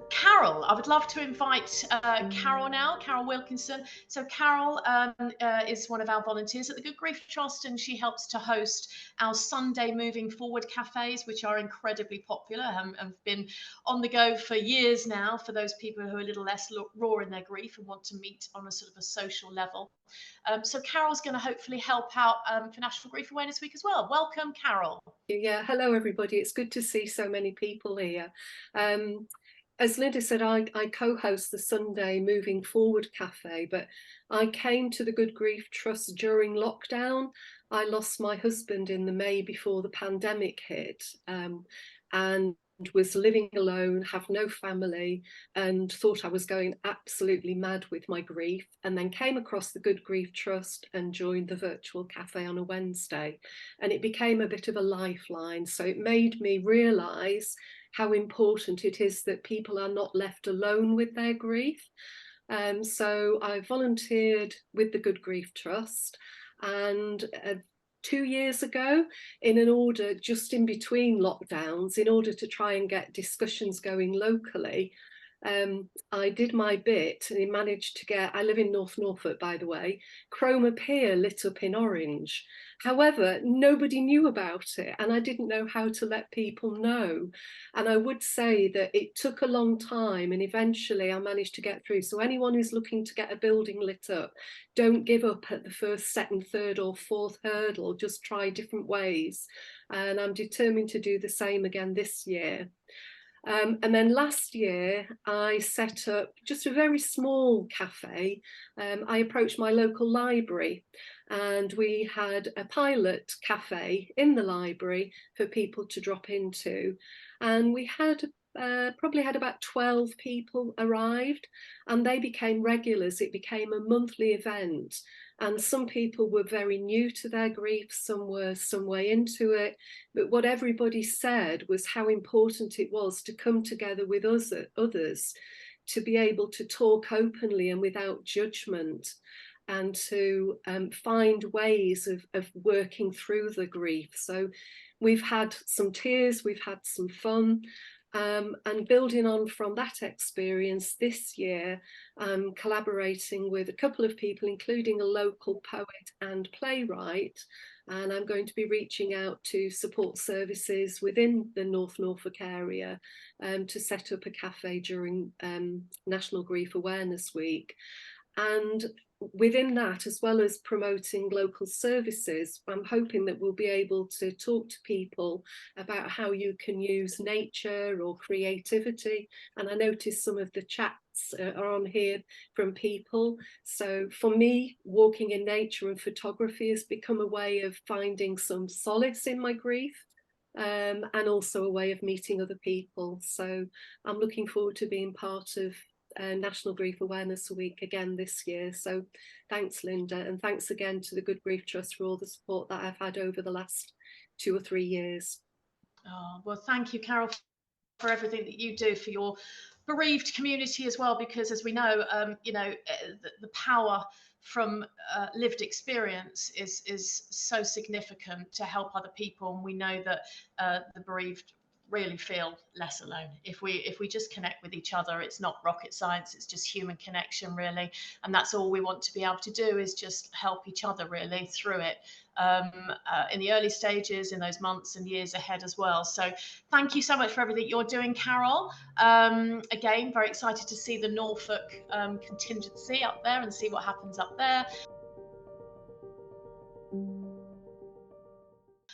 Carol, I would love to invite Carol now, Carol Wilkinson. So Carol is one of our volunteers at the Good Grief Trust, and she helps to host our Sunday Moving Forward cafes, which are incredibly popular and have been on the go for years now for those people who are a little less raw in their grief and want to meet on a sort of a social level. So Carol's going to hopefully help out for National Grief Awareness Week as well. Welcome, Carol. Yeah, hello everybody. It's good to see so many people here. As Linda said, I co-host the Sunday Moving Forward Cafe, but I came to the Good Grief Trust during lockdown. I lost my husband in the May before the pandemic hit, and was living alone, have no family, and thought I was going absolutely mad with my grief, and then came across the Good Grief Trust and joined the virtual cafe on a Wednesday, and it became a bit of a lifeline. So it made me realise how important it is that people are not left alone with their grief. So I volunteered with the Good Grief Trust, and 2 years ago, in an order just in between lockdowns, in order to try and get discussions going locally, I did my bit and managed to get, I live in North Norfolk, by the way, Chroma Pier lit up in orange. However, nobody knew about it, and I didn't know how to let people know. And I would say that it took a long time, and eventually I managed to get through. So anyone who's looking to get a building lit up, don't give up at the first, second, third or fourth hurdle. Just try different ways. And I'm determined to do the same again this year. And then last year, I set up just a very small cafe. I approached my local library, and we had a pilot cafe in the library for people to drop into. And we had probably had about 12 people arrived, and they became regulars. It became a monthly event. And some people were very new to their grief, some were some way into it. But what everybody said was how important it was to come together with others, to be able to talk openly and without judgment, and to find ways of working through the grief. So we've had some tears, we've had some fun. And building on from that experience this year, I'm collaborating with a couple of people, including a local poet and playwright. And I'm going to be reaching out to support services within the North Norfolk area to set up a cafe during National Grief Awareness Week. And within that, as well as promoting local services, I'm hoping that we'll be able to talk to people about how you can use nature or creativity. And I noticed some of the chats are on here from people. So for me, walking in nature and photography has become a way of finding some solace in my grief. And also a way of meeting other people. So I'm looking forward to being part of National Grief Awareness Week again this year. So thanks, Linda, and thanks again to the Good Grief Trust for all the support that I've had over the last 2 or 3 years. Oh, well, thank you, Carol, for everything that you do for your bereaved community as well, because as we know, the power from lived experience is so significant to help other people, and we know that the bereaved really feel less alone if we just connect with each other. It's not rocket science, it's just human connection, really, and that's all we want to be able to do, is just help each other really through it, in the early stages, in those months and years ahead as well. So thank you so much for everything you're doing, Carol. Again, very excited to see the Norfolk contingency up there and see what happens up there.